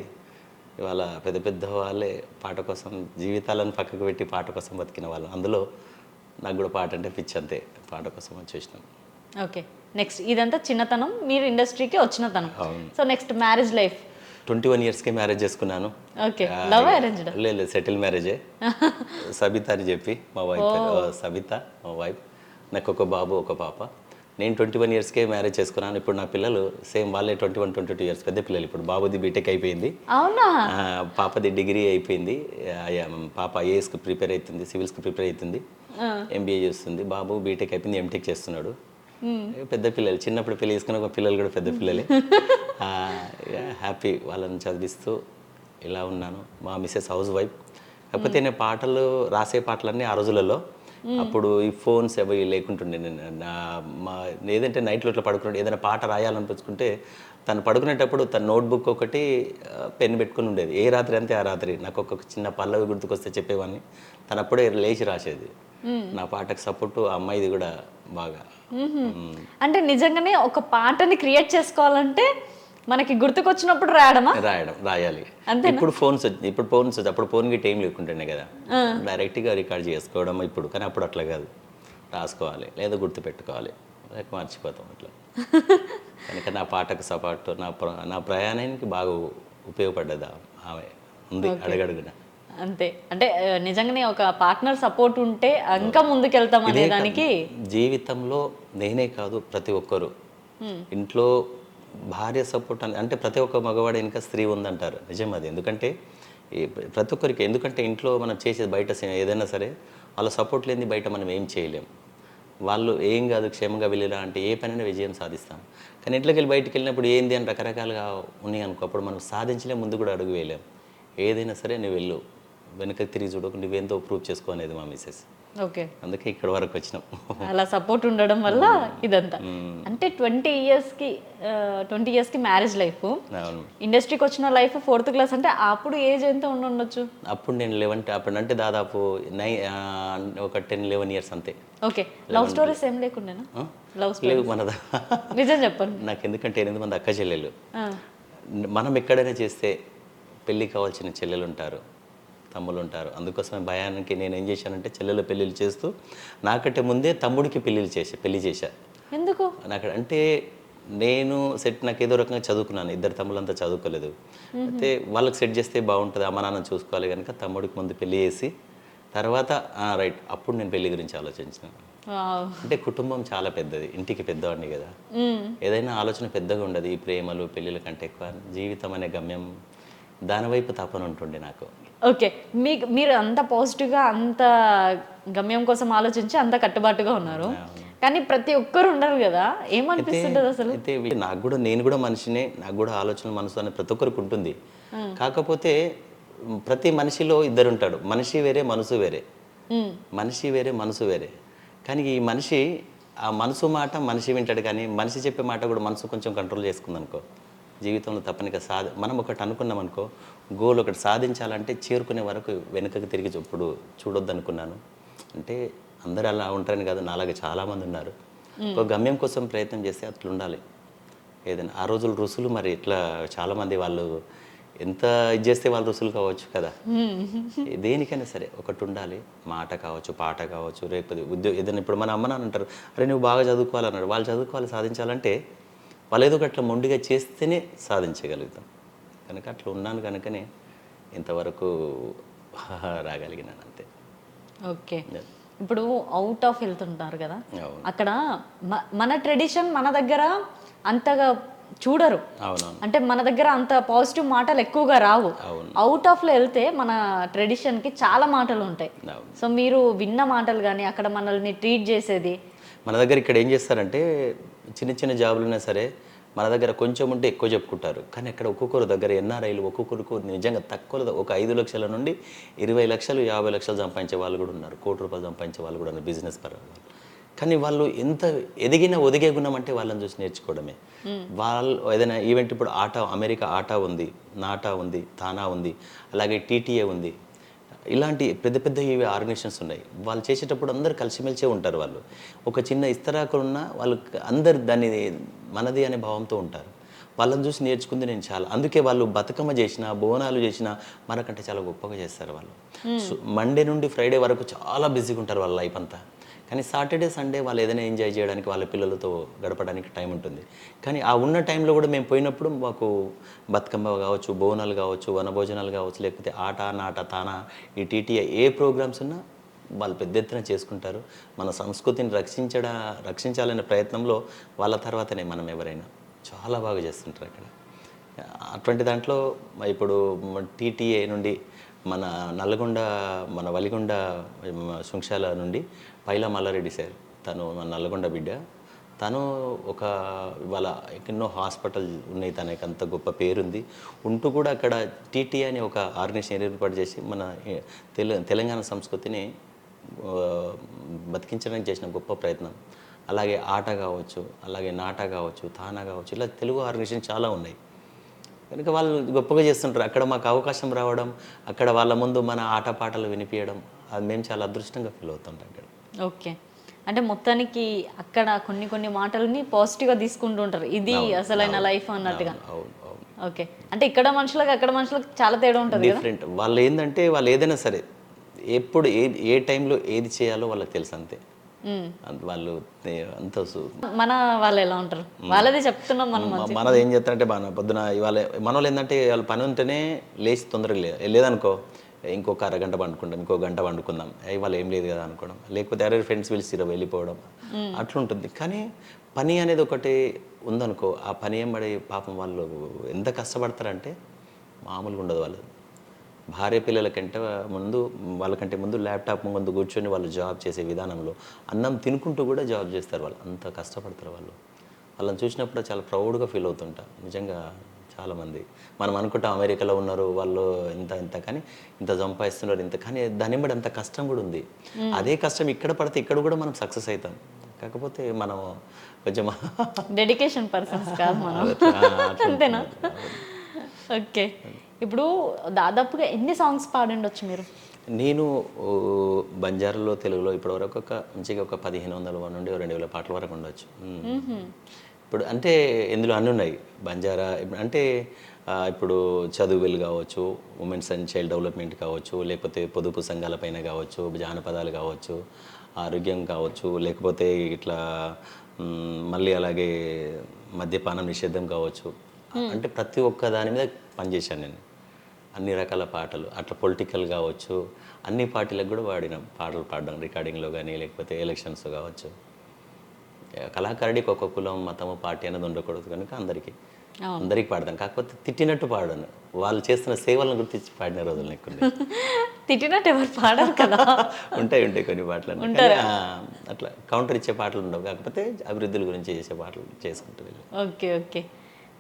ఇవాళ పెద్ద పెద్ద వాళ్ళే పాట కోసం జీవితాలను పక్కకు పెట్టి పాట కోసం బతికిన వాళ్ళు. అందులో నాకు కూడా పాట అంటే పిచ్చి అంతే, పాట కోసం వచ్చేసినాం. ఓకే, నెక్స్ట్ ఇదంతా చిన్నతనం, మీరు ఇండస్ట్రీకి వచ్చినతనం. So next marriage life? 21 yearsకే మ్యారేజ్ చేసుకున్నాను. Okay, love arranged? లేదు, సెటిల్ మ్యారేజే. సబిత అని చెప్పి మా వైఫ్, సబిత మా వైఫ్. నాకు ఒక బాబు, ఒక పాప. నేను 21 yearsకే మ్యారేజ్ చేసుకున్నాను. ఇప్పుడు నా పిల్లలు సేమ్ వాళ్ళే 21-22 years పెద్ద పిల్లలు. ఇప్పుడు బాబుది బీటెక్ అయిపోయింది, అవునా? పాపది డిగ్రీ అయిపోయింది. పాప ఐఏఎస్కి ప్రిపేర్ అవుతుంది, సివిల్స్కి ప్రిపేర్ అవుతుంది, ఎంబీఏ చేస్తుంది. బాబు బీటెక్ అయిపోయింది, ఎంటెక్ చేస్తున్నాడు. పెద్ద పిల్లలు చిన్నప్పుడు పెళ్లి చేసుకున్న ఒక పిల్లలు కూడా పెద్ద పిల్లలే. హ్యాపీ వాళ్ళని చదివిస్తూ ఇలా ఉన్నాను. మా మిస్సెస్ హౌస్ వైఫ్. కాకపోతే నేను పాటలు రాసే పాటలన్నీ ఆ రోజులలో అప్పుడు ఈ ఫోన్స్ అవి లేకుంటుండే. నేను మా ఏదంటే నైట్లో ఇట్లా పడుకున్నాడు ఏదైనా పాట రాయాలనిపించుకుంటే తను పడుకునేటప్పుడు తన నోట్బుక్ ఒకటి పెన్ పెట్టుకుని ఉండేది. ఏ రాత్రి అంతే ఆ రాత్రి నాకు ఒక చిన్న పల్లవి గుర్తుకొస్తే చెప్పేవాడిని. తను అప్పుడే లేచి రాసేది. నా పాటకు సపోర్టు ఆ అమ్మాయిది కూడా బాగా. అంటే నిజంగానే ఒక పాటని క్రియేట్ చేసుకోవాలంటే మనకి గుర్తుకొచ్చినప్పుడు రాయాలి. ఇప్పుడు ఫోన్స్ అప్పుడు ఫోన్ గిట్ ఏం లేకుంటుండే కదా, డైరెక్ట్గా రికార్డ్ చేసుకోవడం ఇప్పుడు. కానీ అప్పుడు అట్లా కాదు, రాసుకోవాలి లేదా గుర్తు పెట్టుకోవాలి, లేక మర్చిపోతాం అట్లా. కనుక నా పాటకు సపోర్ట్ నా ప్రయాణానికి బాగా ఉపయోగపడ్డది ఆమె ఉంది అడగడుగున. అంతే. అంటే నిజంగానే ఒక పార్ట్నర్ సపోర్ట్ ఉంటే ఇంకా ముందుకెళ్తాం అనే దానికి. జీవితంలో నేనే కాదు ప్రతి ఒక్కరు ఇంట్లో భార్య సపోర్ట్ అంటే ప్రతి ఒక్క మగవాడు వెనుక స్త్రీ ఉందంటారు. నిజం అది. ఎందుకంటే ప్రతి ఒక్కరికి, ఎందుకంటే ఇంట్లో మనం చేసేది బయట ఏదైనా సరే వాళ్ళ సపోర్ట్ లేని బయట మనం ఏం చేయలేం. వాళ్ళు ఏం కాదు క్షేమంగా వెళ్ళిరా అంటే ఏ పనైనా విజయం సాధిస్తాం. కానీ ఇంట్లోకి వెళ్ళి బయటికి వెళ్ళినప్పుడు ఏంది అని రకరకాలుగా ఉన్నాయి అనుకో, అప్పుడు మనం సాధించలేం, ముందు కూడా అడుగు వేయలేం. ఏదైనా సరే నువ్వు వెళ్ళు, వెనక్కి తిరిగి చూడకు, నువ్వేంతో ప్రూవ్ చేసుకో అనేది మా మిస్సెస్. ఓకే. అందుకే ఇక్కడ వరకు వచ్చినాం. అలా సపోర్ట్ ఉండడం వల్ల ఇదంతా. అంటే 20 ఇయర్స్కి మ్యారేజ్ లైఫ్, ఇండస్ట్రీకి వచ్చిన లైఫ్ 4th క్లాస్ అంటే అప్పుడు ఏజ్ ఎంత ఉండొచ్చు? అప్పుడు నేను 11, అప్పుడు అంటే దాదాపు ఒక 10-11 ఇయర్స్ అంతే. ఓకే. లవ్ స్టోరీస్ ఏం లేకుండేనా? లవ్ లేవు మనదా. నిజం చెప్పండి. నాకు ఎందుకంటే 8 మంది అక్క చెల్లెలు. మనం ఎక్కడైనా చేస్తే పెళ్ళి కావాల్సిన చెల్లెలు ఉంటారు, తమ్ముళ్ళు ఉంటారు. అందుకోసమే భయానికి నేను ఏం చేశానంటే చెల్లెలు పెళ్ళిళ్ళు చేస్తూ నాకంటే ముందే తమ్ముడికి పెళ్లి చేశా. ఎందుకు? నాకు అంటే నేను నాకు ఏదో రకంగా చదువుకున్నాను, 2 తమ్ముళ్ళంతా చదువుకోలేదు. అయితే వాళ్ళకి సెట్ చేస్తే బాగుంటుంది, అమ్మ నాన్న చూసుకోవాలి కనుక తమ్ముడికి ముందు పెళ్లి చేసి తర్వాత రైట్ అప్పుడు నేను పెళ్లి గురించి ఆలోచించాను. అంటే కుటుంబం చాలా పెద్దది, ఇంటికి పెద్దవాడిని కదా, ఏదైనా ఆలోచన పెద్దగా ఉండదు. ఈ ప్రేమలు పెళ్ళిళ్ళ కంటే ఎక్కువ జీవితం అనే గమ్యం, దానివైపు తపన ఉంటుండే నాకు. ఓకే. మీరు అంత పాజిటివ్గా అంత గమ్యం కోసం ఆలోచించి అంత కట్టుబాటుగా ఉన్నారు. కానీ ప్రతి ఒక్కరు ఉండరు కదా, ఏమనిపిస్తుంటుంది అసలు? అయితే నేను కూడా మనిషినే, నాకు కూడా ఆలోచన మనసు అనేది ప్రతి ఒక్కరికి ఉంటుంది. కాకపోతే ప్రతి మనిషిలో ఇద్దరు ఉంటాడు, మనిషి వేరే మనసు వేరే, మనిషి వేరే మనసు వేరే. కానీ ఈ మనిషి ఆ మనసు మాట మనిషి వింటాడు, కానీ మనిషి చెప్పే మాట కూడా మనసు కొంచెం కంట్రోల్ చేసుకుందనుకో జీవితంలో తప్పనిక మనం ఒకటి అనుకున్నాం అనుకో, గోల్ ఒకటి సాధించాలంటే చేరుకునే వరకు వెనుకకి తిరిగి ఇప్పుడు చూడొద్దు అనుకున్నాను. అంటే అందరూ అలా ఉంటారని కాదు, నాలాగా చాలామంది ఉన్నారు. ఒక గమ్యం కోసం ప్రయత్నం చేస్తే అట్లా ఉండాలి. ఏదైనా ఆ రోజులు రుసులు మరి ఇట్లా చాలామంది వాళ్ళు ఎంత ఇది చేస్తే వాళ్ళు రుసులు కావచ్చు కదా. దేనికైనా సరే ఒకటి ఉండాలి, మాట కావచ్చు, పాట కావచ్చు, రేపు ఏదైనా ఇప్పుడు మన అమ్మ నాన్న అంటారు, అరే నువ్వు బాగా చదువుకోవాలన్నాడు. వాళ్ళు చదువుకోవాలి, సాధించాలంటే వాళ్ళు ఏదో అట్లా మొండిగా చేస్తేనే సాధించగలుగుతాం. కనుక అట్లా ఉన్నాను కనుకనే ఇంతవరకు రాగలిగినాను అంతే. ఓకే. ఇప్పుడు అవుట్ ఆఫ్ వెళ్తుంటారు కదా, అక్కడ మన ట్రెడిషన్ మన దగ్గర అంతగా చూడరు. అంటే మన దగ్గర అంత పాజిటివ్ మాటలు ఎక్కువగా రావు. అవుట్ ఆఫ్లో వెళ్తే మన ట్రెడిషన్కి చాలా మాటలు ఉంటాయి. సో మీరు విన్న మాటలు కానీ అక్కడ మనల్ని ట్రీట్ చేసేది, మన దగ్గర ఇక్కడ ఏం చేస్తారంటే చిన్న చిన్న జాబులున్నా సరే మన దగ్గర కొంచెం ఉంటే ఎక్కువ చెప్పుకుంటారు. కానీ అక్కడ ఒక్కొక్కరు దగ్గర ఎన్ఆర్ఐలు ఒక్కొక్కరికి నిజంగా తక్కువ ఒక 5 లక్షల నుండి 20 లక్షలు 50 లక్షలు సంపాదించే వాళ్ళు కూడా ఉన్నారు, ₹1 కోటి సంపాదించే వాళ్ళు కూడా ఉన్నారు బిజినెస్ పరంగా. కానీ వాళ్ళు ఎంత ఎదిగిన ఒదిగే గుణం అంటే వాళ్ళని చూసి నేర్చుకోవడమే. వాళ్ళు ఏదైనా ఈవెంట్, ఇప్పుడు అమెరికా ఆటా ఉంది, నాటా ఉంది, తానా ఉంది, అలాగే టీటీఏ ఉంది, ఇలాంటి పెద్ద పెద్ద ఇవి ఆర్గనైజేషన్స్ ఉన్నాయి. వాళ్ళు చేసేటప్పుడు అందరు కలిసిమెలిసే ఉంటారు. వాళ్ళు ఒక చిన్న ఇస్తరాకులున్నా వాళ్ళు అందరు దాన్ని మనది అనే భావంతో ఉంటారు. వాళ్ళని చూసి నేర్చుకుంది నేను చాలా. అందుకే వాళ్ళు బతుకమ్మ చేసినా, బోనాలు చేసినా మనకంటే చాలా గొప్పగా చేస్తారు వాళ్ళు. మండే నుండి ఫ్రైడే వరకు చాలా బిజీగా ఉంటారు వాళ్ళ లైఫ్ అంతా. కానీ సాటర్డే సండే వాళ్ళు ఏదైనా ఎంజాయ్ చేయడానికి, వాళ్ళ పిల్లలతో గడపడానికి టైం ఉంటుంది. కానీ ఆ ఉన్న టైంలో కూడా మేము పోయినప్పుడు మాకు బతుకమ్మ కావచ్చు, బోనాలు కావచ్చు, వనభోజనాలు కావచ్చు, లేకపోతే ఆట, నాట, తానా, ఈ టీటీఐ ఏ ప్రోగ్రామ్స్ ఉన్నా వాళ్ళు పెద్ద ఎత్తున చేసుకుంటారు. మన సంస్కృతిని రక్షించాలనే ప్రయత్నంలో వాళ్ళ తర్వాతనే మనం ఎవరైనా చాలా బాగా చేస్తుంటారు అక్కడ. అటువంటి దాంట్లో ఇప్పుడు టీటీఏ నుండి మన నల్గొండ, మన వలిగొండ శుంశాల నుండి పైలా మల్లారెడ్డి సార్, తను మన నల్గొండ బిడ్డ, తను ఒక ఇవాళ ఎన్నో హాస్పిటల్ ఉన్నాయి, తనకి అంత గొప్ప పేరుంది. ఉంటూ కూడా అక్కడ టీటీ అనే ఒక ఆర్గనైజేషన్ ఏర్పాటు చేసి మన తెలంగాణ సంస్కృతిని బతికించడానికి చేసిన గొప్ప ప్రయత్నం. అలాగే ఆట కావచ్చు, అలాగే నాట కావచ్చు, తానా కావచ్చు, ఇలా తెలుగు ఆర్గనైజేషన్ చాలా ఉన్నాయి. కనుక వాళ్ళు గొప్పగా చేస్తుంటారు. అక్కడ మాకు అవకాశం రావడం, అక్కడ వాళ్ళ ముందు మన ఆటపాటలు వినిపించడం, అది మేము చాలా అదృష్టంగా ఫీల్ అవుతుంటాం అక్కడ. ఓకే. అంటే మొత్తానికి అక్కడ కొన్ని కొన్ని మాటలని పాజిటివ్గా తీసుకుంటూ ఉంటారు, ఇది అసలైన లైఫ్ అన్నట్టుగా. అవును అవును. ఓకే. అంటే ఇక్కడ మనుషులకు అక్కడ మనుషులకు చాలా తేడా ఉంటుంది కదా. డిఫరెంట్. వాళ్ళు ఏంటంటే వాళ్ళు ఏదైనా సరే ఎప్పుడు ఏ టైంలో ఏది చేయాలో వాళ్ళకి తెలుసు అంతే. వాళ్ళు అంత మన వాళ్ళు ఎలా ఉంటారు, వాళ్ళదే చెప్తున్నాం మనం. మనది ఏం చేస్తారంటే పొద్దున ఇవాళ మన వాళ్ళు ఏంటంటే వాళ్ళు పని ఉంటేనే లేచి తొందరగా లేదనుకో ఇంకొక అరగంట పండుకుంటాం, ఇంకో గంట పండుకుందాం, ఇవాళ ఏం లేదు కదా అనుకోవడం, లేకపోతే అరే ఫ్రెండ్స్ పిలిచిరా వెళ్ళిపోవడం, అట్లుంటుంది. కానీ పని అనేది ఒకటి ఉందనుకో, ఆ పని ఏమడి పాపం వాళ్ళు ఎంత కష్టపడతారంటే మామూలుగా ఉండదు. వాళ్ళు భార్య పిల్లలకంటే వాళ్ళకంటే ముందు ల్యాప్టాప్ ముందు కూర్చొని వాళ్ళు జాబ్ చేసే విధానంలో అన్నం తినుకుంటూ కూడా జాబ్ చేస్తారు. వాళ్ళు అంత కష్టపడతారు. వాళ్ళని చూసినప్పుడు చాలా ప్రౌడ్గా ఫీల్ అవుతుంటా. నిజంగా చాలామంది మనం అనుకుంటాం అమెరికాలో ఉన్నారు వాళ్ళు ఎంత కానీ ఇంత సంపాదిస్తున్నారు ఇంత, కానీ దాని బట్టి అంత కష్టం కూడా ఉంది. అదే కష్టం ఇక్కడ పడితే ఇక్కడ కూడా మనం సక్సెస్ అవుతాం. కాకపోతే మనం కొంచెం డెడికేషన్ పర్సన్స్ కాదు మనం, అంతేనా? ఓకే. ఇప్పుడు దాదాపుగా ఎన్ని సాంగ్స్ పాడిండొచ్చు మీరు? నేను బంజారాలో తెలుగులో ఇప్పటివరకు మంచిగా ఒక 1500 నుండి 2000 పాటల వరకు ఉండొచ్చు. ఇప్పుడు అంటే ఇందులో అన్నీ ఉన్నాయి. బంజారా అంటే ఇప్పుడు చదువులు కావచ్చు, ఉమెన్స్ అండ్ చైల్డ్ డెవలప్మెంట్ కావచ్చు, లేకపోతే పొదుపు సంఘాల పైన కావచ్చు, జానపదాలు కావచ్చు, ఆరోగ్యం కావచ్చు, లేకపోతే ఇట్లా మళ్ళీ అలాగే మద్యపానం నిషేధం కావచ్చు. అంటే ప్రతి ఒక్క దాని మీద పనిచేశాను నేను. అన్ని రకాల పాటలు అట్లా పొలిటికల్ కావచ్చు, అన్ని పార్టీలకు కూడా పాటలు పాడడం రికార్డింగ్లో కానీ లేకపోతే ఎలక్షన్స్ కావచ్చు. కళాకారుడికి ఒక కులం మతము పార్టీ అనేది ఉండకూడదు కనుక అందరికీ పాడతాను. కాకపోతే తిట్టినట్టు పాడాను. వాళ్ళు చేస్తున్న సేవలను గుర్తించి పాడిన రోజులు ఎక్కువ. తిట్టినట్టు ఎవరు పాడరు కదా. ఉంటాయి కొన్ని పాటలు అట్లా కౌంటర్ ఇచ్చే పాటలు ఉండవు. కాకపోతే అభివృద్ధుల గురించి చేసే పాటలు చేసుకుంటూ వెళ్ళి. ఓకే.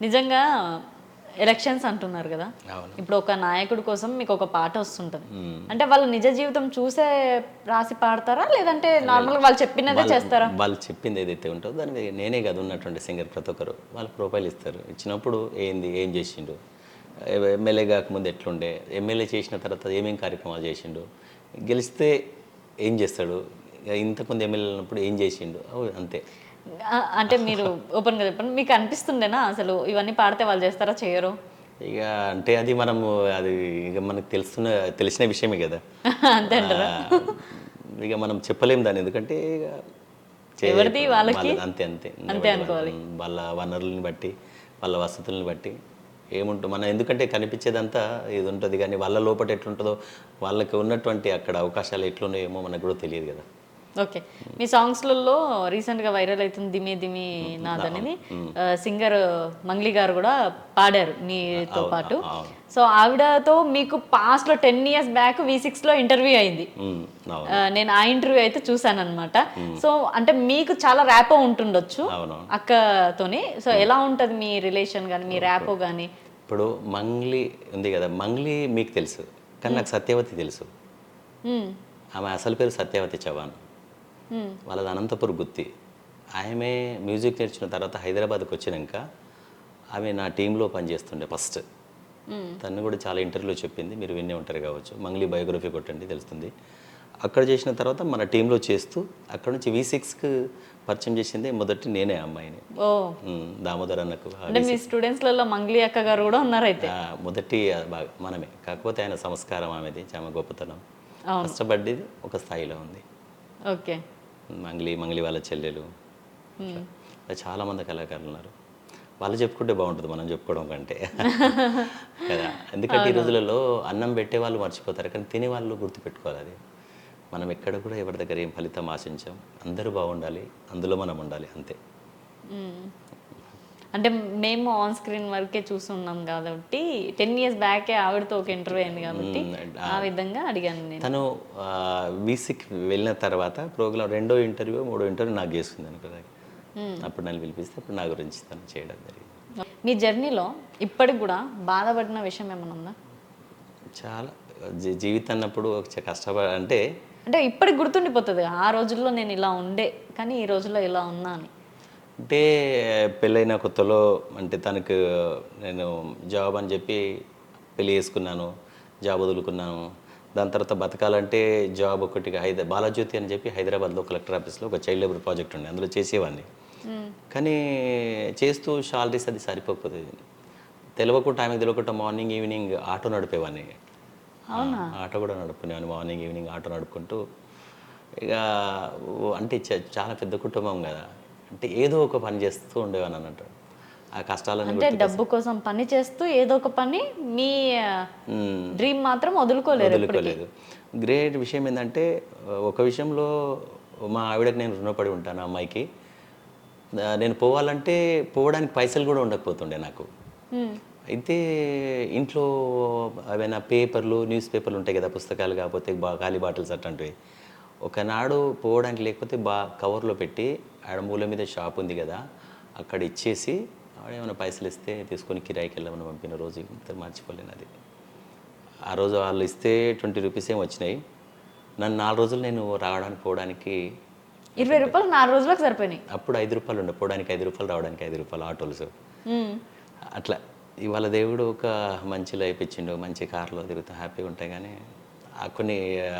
నిజంగా ఎలక్షన్స్ అంటున్నారు కదా, ఇప్పుడు ఒక నాయకుడి కోసం మీకు ఒక పాట వస్తుంటుంది, అంటే వాళ్ళ నిజ జీవితం చూసే రాసి పాడతారా, లేదంటే నార్మల్గా వాళ్ళు చెప్పినదే చేస్తారా? వాళ్ళు చెప్పింది ఏదైతే ఉంటుందో దాని నేనే కదా ఉన్నటువంటి సింగర్ ప్రతి ఒక్కరు వాళ్ళ ప్రొఫైల్ ఇస్తారు. ఇచ్చినప్పుడు ఏం చేసిండు, ఎమ్మెల్యే కాకముందు ఎట్లుండే, ఎమ్మెల్యే చేసిన తర్వాత ఏమేం కార్యక్రమాలు చేసిండు, గెలిస్తే ఏం చేస్తాడు, ఇంతకుముందు ఎమ్మెల్యే ఉన్నప్పుడు ఏం చేసిండు, అంతే. అంటే మీరు ఓపెన్గా చెప్పండి, మీకు అనిపిస్తుండేనా అసలు ఇవన్నీ పాడితే వాళ్ళు చేస్తారా చేయరు? ఇక అంటే అది ఇక మనకు తెలిసిన విషయమే కదా. అంతే అంటారా? ఇక మనం చెప్పలేము దాన్ని, ఎందుకంటే ఎవరిది వాళ్ళకి అంతే అనుకోవాలి. వాళ్ళ వనరులని బట్టి వాళ్ళ వసతులను బట్టి ఏముంటుంది మనం, ఎందుకంటే కనిపించేదంతా ఇది ఉంటుంది, కానీ వాళ్ళ లోపల ఎట్లుంటుందో వాళ్ళకి ఉన్నటువంటి అక్కడ అవకాశాలు ఎట్లున్నాయేమో మనకు కూడా తెలియదు కదా. ఓకే. మీ సాంగ్స్లలో రీసెంట్గా వైరల్ అవుతుంది దిమి దిమి నాద్ అనేది, సింగర్ మంగ్లీ గారు కూడా పాడారు మీతో పాటు. సో ఆవిడతో మీకు పాస్ట్లో 10 years బ్యాక్ V6లో ఇంటర్వ్యూ అయింది. నేను ఆ ఇంటర్వ్యూ అయితే చూసాను అనమాట. సో అంటే మీకు చాలా ర్యాపో ఉంటుండొచ్చు అక్కతోని. సో ఎలా ఉంటుంది మీ రిలేషన్ కానీ మీ ర్యాపో కానీ? ఇప్పుడు మంగ్లీ ఉంది కదా, మంగ్లీ మీకు తెలుసు, కానీ నాకు సత్యవతి తెలుసు. ఆమె అసలు పేరు సత్యవతి చవాన్, వాళ్ళది అనంతపురం గుత్తి. ఆమె మ్యూజిక్ నేర్చుకున్న తర్వాత హైదరాబాద్కి వచ్చినాక ఆమె నా టీంలో పనిచేస్తుండే ఫస్ట్. తను కూడా చాలా ఇంటర్వ్యూలో చెప్పింది, మీరు వినే ఉంటారు కావచ్చు. మంగ్లీ బయోగ్రఫీ కొట్టండి తెలుస్తుంది. అక్కడ చేసిన తర్వాత మన టీంలో చేస్తూ అక్కడ నుంచి V6కి పరిచయం చేసింది మొదటి నేనే అమ్మాయిని. దామోదర్ అన్నకు. అంటే మీ స్టూడెంట్స్లలో మంగ్లీ అక్క గారు కూడా ఉన్నారు అయితే? మొదటి బాగా మనమే, కాకపోతే ఆయన సంస్కారం ఆమెది చాలా గొప్పతనం, కష్టపడ్డది ఒక స్థాయిలో ఉంది. ఓకే. మంగ్లీ వాళ్ళ చెల్లెలు, చాలామంది కళాకారులు ఉన్నారు. వాళ్ళు చెప్పుకుంటే బాగుంటుంది మనం చెప్పుకోవడం కంటే కదా. ఎందుకంటే ఈ రోజులలో అన్నం పెట్టే వాళ్ళు మర్చిపోతారు, కానీ తినే వాళ్ళు గుర్తుపెట్టుకోవాలి. అది మనం ఎక్కడ కూడా ఎవరి దగ్గర ఏం ఫలితం ఆశించాం, అందరూ బాగుండాలి, అందులో మనం ఉండాలి, అంతే. అంటే మేము ఆన్ స్క్రీన్ వరకే చూస్తున్నాం కాబట్టి 10 years బ్యాకే ఆవిడతో ఒక ఇంటర్వ్యూ అయింది కాబట్టి ఆ విధంగా అడిగాను నేను. తను V6కి వెళ్ళిన తర్వాత ప్రోగ్రామ్ 2వ ఇంటర్వ్యూ 3వ ఇంటర్వ్యూ నాకు చేసుకుంది అనుకో. అప్పుడు నన్ను పిలిపిస్తే అప్పుడు నా గురించి తను చేయడం జరిగింది. మీ జర్నీలో ఇప్పటికి కూడా బాధపడిన విషయం ఏమైనా ఉందా? చాలా జీవితం అన్నప్పుడు అంటే అంటే ఇప్పటికి గుర్తుండిపోతుంది, ఆ రోజుల్లో నేను ఇలా ఉండే కానీ ఈ రోజుల్లో ఇలా ఉన్నా అని. అంటే పెళ్ళైన కొత్తలో అంటే తనకు నేను జాబ్ అని చెప్పి పెళ్ళి చేసుకున్నాను, జాబ్ వదులుకున్నాను. దాని తర్వాత బతకాలంటే జాబ్ ఒకటి బాలజ్యోతి అని చెప్పి హైదరాబాద్లో కలెక్టర్ ఆఫీస్లో ఒక చైల్డ్ లేబర్ ప్రాజెక్ట్ ఉండే, అందులో చేసేవాడిని. కానీ చేస్తూ శాలరీస్ అది సరిపోతుంది. తెలియకుండా ఆమెకు తెలియకుండా మార్నింగ్ ఈవినింగ్ ఆటో నడిపేవాడిని. ఆటో కూడా నడుపుకునేవాడిని, మార్నింగ్ ఈవినింగ్ ఆటో నడుపుకుంటూ. ఇక అంటే చాలా పెద్ద కుటుంబం కదా, అంటే ఏదో ఒక పని చేస్తూ ఉండేవాని అన్నట్టు. ఆ కష్టాలను అంటే డబ్బు కోసం పని చేస్తూ ఏదో ఒక పని, మీ డ్రీమ్ మాత్రం వదులుకోలేదు. గ్రేట్ విషయం ఏంటంటే ఒక విషయంలో మా ఆవిడకి నేను రుణపడి ఉంటాను, అమ్మాయికి. నేను పోవాలంటే పోవడానికి పైసలు కూడా ఉండకపోతుండే నాకు. అయితే ఇంట్లో ఏమైనా పేపర్లు, న్యూస్ పేపర్లు ఉంటాయి కదా, పుస్తకాలు కాకపోతే ఖాళీ బాటిల్స్ అట్లాంటివి. ఒకనాడు పోవడానికి లేకపోతే కవర్లో పెట్టి ఆడ మూల మీద షాప్ ఉంది కదా, అక్కడ ఇచ్చేసి ఆడేమైనా పైసలు ఇస్తే తీసుకొని కిరాయికి వెళ్ళమని పంపిన రోజు ఇంత మర్చిపోలేను అది. ఆ రోజు వాళ్ళు ఇస్తే 20 రూపీస్ ఏమి వచ్చినాయి. నన్ను 4 రోజులు నేను రావడానికి పోవడానికి 20 రూపాయలు 4 రోజులకు సరిపోయినాయి. అప్పుడు 5 రూపాయలు ఉండే, పోవడానికి 5 రూపాయలు, రావడానికి 5 రూపాయలు ఆటోలు. అట్లా ఇవాళ దేవుడు ఒక మంచి లైఫ్ ఇచ్చిండు, మంచి కార్లో తిరుగుతూ హ్యాపీగా ఉంటాయి. కానీ కొన్ని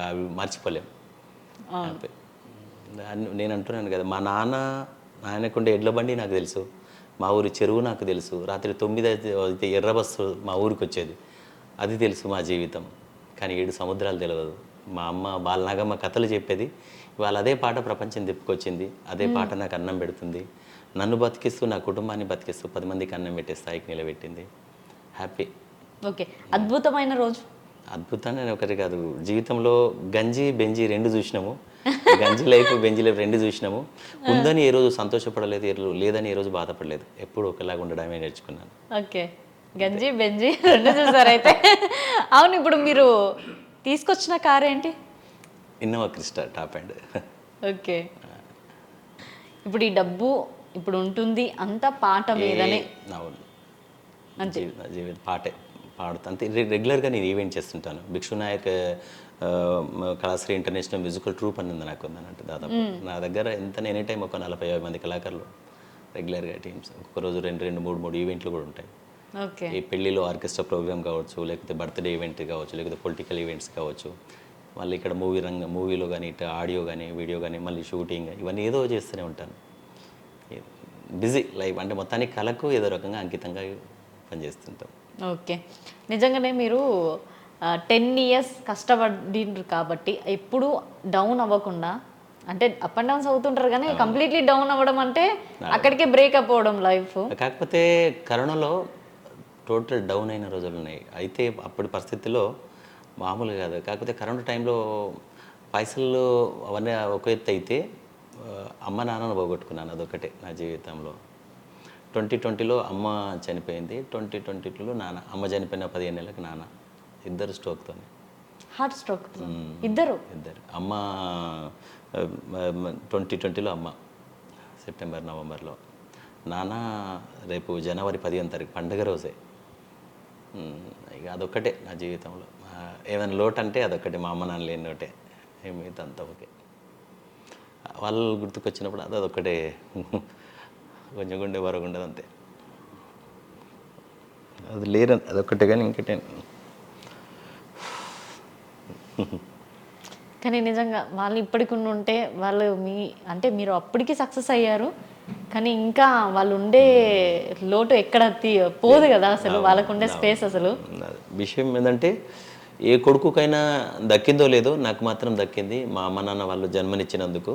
అవి మర్చిపోలేం. హ్యాపీ నేను అంటున్నాను కదా, మా నాన్నకుండే ఎడ్ల బండి నాకు తెలుసు, మా ఊరి చెరువు నాకు తెలుసు, రాత్రి 9 అయితే ఎర్ర బస్సు మా ఊరికి వచ్చేది, అది తెలుసు మా జీవితం. కానీ 7 సముద్రాలు తెలియదు. మా అమ్మ బాలనాగమ్మ కథలు చెప్పేది, ఇవాళ అదే పాట ప్రపంచం తిప్పుకొచ్చింది, అదే పాట నాకు అన్నం పెడుతుంది, నన్ను బతికిస్తూ నా కుటుంబాన్ని బతికిస్తూ 10 మందికి అన్నం పెట్టే స్థాయికి నిలబెట్టింది. హ్యాపీ. ఓకే, అద్భుతమైన రోజు. అద్భుతంగా ఒకటి కాదు, జీవితంలో గంజి బెంజి 2 చూసినాము, గంజి లైఫ్ బెంజి లైఫ్ 2 చూసినాము. ఉందని ఏ రోజు సంతోషపడలేదు, లేదని ఏ రోజు బాధపడలేదు, ఎప్పుడు ఒకలాగా ఉండడమే నేర్చుకున్నాను. ఓకే, గంజి బెంజి 2 చూసారైతే. అవును, ఇప్పుడు మీరు తీసుకొచ్చిన కార్ ఏంటి? Innova Crysta top and. Okay, ఇప్పుడు ఈ డబ్బు ఇప్పుడు ఉంటుంది అంతా పాట మీదనే. అవును, అంతే, జీవిత పాటే పాడుతా అంతే. రెగ్యులర్గా నేను ఈవెంట్ చేస్తుంటాను. Bhikshu Nayak Kalashri international musical troupe అని ఉంది నాకు ఉందన్నట్టు. దాదాపు నా దగ్గర ఎంత ఎనీ టైం ఒక 40-50 మంది కళాకారులు రెగ్యులర్గా టీమ్స్. ఒక్కొక్క రోజు 2-3 ఈవెంట్లు కూడా ఉంటాయి. ఓకే, ఈ పెళ్ళిలో ఆర్కెస్ట్రా ప్రోగ్రామ్ కావచ్చు, లేకపోతే బర్త్డే ఈవెంట్ కావచ్చు, లేకపోతే పొలిటికల్ ఈవెంట్స్ కావచ్చు, మళ్ళీ ఇక్కడ మూవీలో కానీ ఇటు ఆడియో కానీ వీడియో కానీ మళ్ళీ షూటింగ్, ఇవన్నీ ఏదో చేస్తూనే ఉంటాను. బిజీ లైఫ్ అంటే మొత్తానికి కళకు ఏదో రకంగా అంకితంగా పనిచేస్తుంటాం. ఓకే, నిజంగానే మీరు 10 years కష్టపడిండ్రు కాబట్టి ఎప్పుడు డౌన్ అవ్వకుండా, అంటే అప్ అండ్ డౌన్స్ అవుతుంటారు కానీ కంప్లీట్లీ డౌన్ అవ్వడం అంటే అక్కడికే బ్రేక్ అయిపోవడం లైఫ్. కాకపోతే కరోనాలో టోటల్ డౌన్ అయిన రోజులు ఉన్నాయి. అయితే అప్పటి పరిస్థితుల్లో మామూలు కాదు. కాకపోతే కరోనా టైంలో పైసలు అవన్నీ ఒక ఎత్తు అయితే అమ్మ నాన్నను పోగొట్టుకున్నాను, అదొకటే నా జీవితంలో. 2020లో అమ్మ చనిపోయింది, 2022లో నాన్న. అమ్మ చనిపోయిన 15 నెలలకు నాన్న, ఇద్దరు స్ట్రోక్తో. హార్ట్ స్ట్రోక్ ఇద్దరు. అమ్మ 2020లో అమ్మ సెప్టెంబర్ నవంబర్లో, నాన్న రేపు జనవరి 15వ తారీఖు పండుగ రోజే. ఇక అదొక్కటే నా జీవితంలో. ఏమైనా లోటు అంటే అదొక్కటే, మా అమ్మ నాన్న లేని లోటే. మిగతా అంతా ఓకే. వాళ్ళు గుర్తుకొచ్చినప్పుడు అదొక్కటే కొంచెం గుండె వరగుండదు అంతే. అది లేరు, అదొక్కటే. కానీ ఇంకటే కానీ నిజంగా వాళ్ళు ఇప్పటికి ఉంటే వాళ్ళు అంటే మీరు అప్పటికి సక్సెస్ అయ్యారు, కానీ ఇంకా వాళ్ళు ఉండే లోటు ఎక్కడ పోదు కదా అసలు, వాళ్ళకు ఉండే స్పేస్ అసలు. విషయం ఏంటంటే ఏ కొడుకుకైనా దక్కిందో లేదో, నాకు మాత్రం దక్కింది. మా అమ్మ నాన్న వాళ్ళు జన్మనిచ్చినందుకు.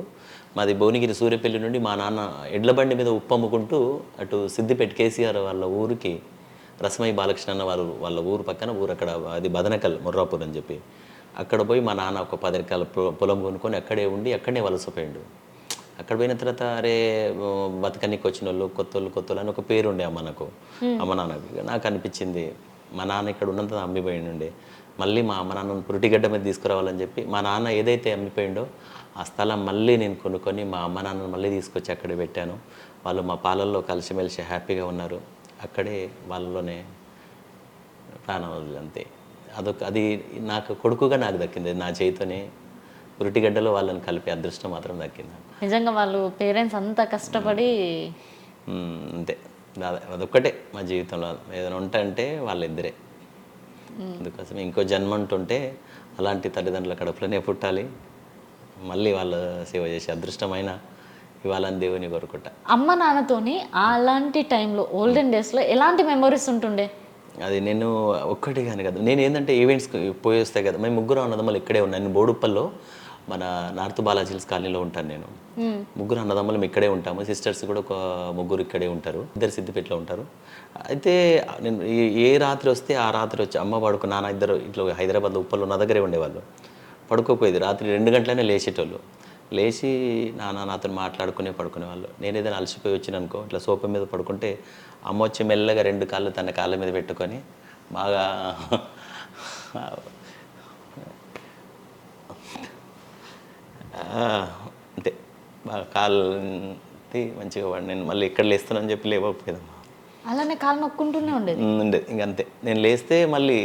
మాది భువనగిరి సూర్యపల్లి నుండి మా నాన్న ఎడ్ల బండి మీద ఉప్పు అమ్ముకుంటూ అటు సిద్దిపేట కేసీఆర్ వాళ్ళ ఊరికి, రసమయ్య బాలకృష్ణ అన్న వాళ్ళ ఊరు పక్కన ఊరు, అక్కడ అది బదనకల్ మొర్రాపూర్ అని చెప్పి, అక్కడ పోయి మా నాన్న ఒక 10 ఎకరాల పొలం కొనుక్కొని అక్కడే ఉండి అక్కడనే వలసపోయాడు. అక్కడ పోయిన తర్వాత అరే బతకనికి వచ్చిన వాళ్ళు కొత్తోళ్ళు అని ఒక పేరు ఉండే అమ్మ నాన్నకు. నాకు అనిపించింది మా నాన్న ఇక్కడ ఉన్నంత అమ్మిపోయిండే. మళ్ళీ మా అమ్మ నాన్నను పురిటిగడ్డ మీద తీసుకురావాలని చెప్పి మా నాన్న ఏదైతే అమ్మిపోయిండో ఆ స్థలం మళ్ళీ నేను కొనుక్కొని మా అమ్మ నాన్నను మళ్ళీ తీసుకొచ్చి అక్కడే పెట్టాను. వాళ్ళు మా పాలల్లో కలిసిమెలిసి హ్యాపీగా ఉన్నారు. అక్కడే వాళ్ళలోనే ప్రాణం వదిలి అంతే. అది నాకు కొడుకుగా నాకు దక్కింది. నా చేతితోనే పురిటిగడ్డలో వాళ్ళని కలిపే అదృష్టం మాత్రం దక్కింది. నిజంగా వాళ్ళు పేరెంట్స్ అంత కష్టపడి అంతే. అదొక్కటే మా జీవితంలో ఏదైనా ఉంటే వాళ్ళిద్దరే. అందుకోసం ఇంకో జన్మ ఉంటుంటే అలాంటి తల్లిదండ్రుల కడుపులోనే పుట్టాలి, మళ్ళీ వాళ్ళ సేవ చేసే అదృష్టమైన ఇవ్వాలని దేవుని కోరుకుంటా. అమ్మ నాన్నతోని అలాంటి టైంలో ఓల్డెన్ డేస్లో ఎలాంటి మెమొరీస్ ఉంటుండే? అది నేను ఒక్కటి కానీ కదా, నేను ఏంటంటే ఈవెంట్స్కి పోయి వస్తాయి కదా, మేము ముగ్గురు అన్నదమ్ములు ఇక్కడే ఉన్నాను. నేను బోడుప్పల్లో మన నార్త్ బాలాజీ హిల్స్ కాలనీలో ఉంటాను నేను. ముగ్గురు అన్నదమ్ములు ఇక్కడే ఉంటాము. సిస్టర్స్ కూడా ఒక ముగ్గురు ఇక్కడే ఉంటారు. ఇద్దరు సిద్దిపేటలో ఉంటారు. అయితే నేను ఏ రాత్రి వస్తే ఆ రాత్రి వచ్చి అమ్మ పడుకు నాన్న ఇద్దరు ఇట్లా హైదరాబాద్లో ఉప్పల్లో నా దగ్గరే ఉండేవాళ్ళు. పడుకోపోయేది రాత్రి 2 గంటలనే లేచేటోళ్ళు. లేచి నాతో పడుకునేవాళ్ళు. నేను ఏదైనా అలసిపోయి వచ్చిననుకో ఇట్లా సోఫా మీద పడుకుంటే అమ్మ వచ్చి మెల్లగా 2 కాళ్ళు తన కాళ్ళ మీద పెట్టుకొని బాగా అంతే బాగా కాళ్ళు మంచిగా నేను మళ్ళీ ఎక్కడ లేస్తానని చెప్పి లేవకపోయేదమ్మా. అలానే కాళ్ళు నొక్కుంటూనే ఉండేది. ఇంకంతే. నేను లేస్తే మళ్ళీ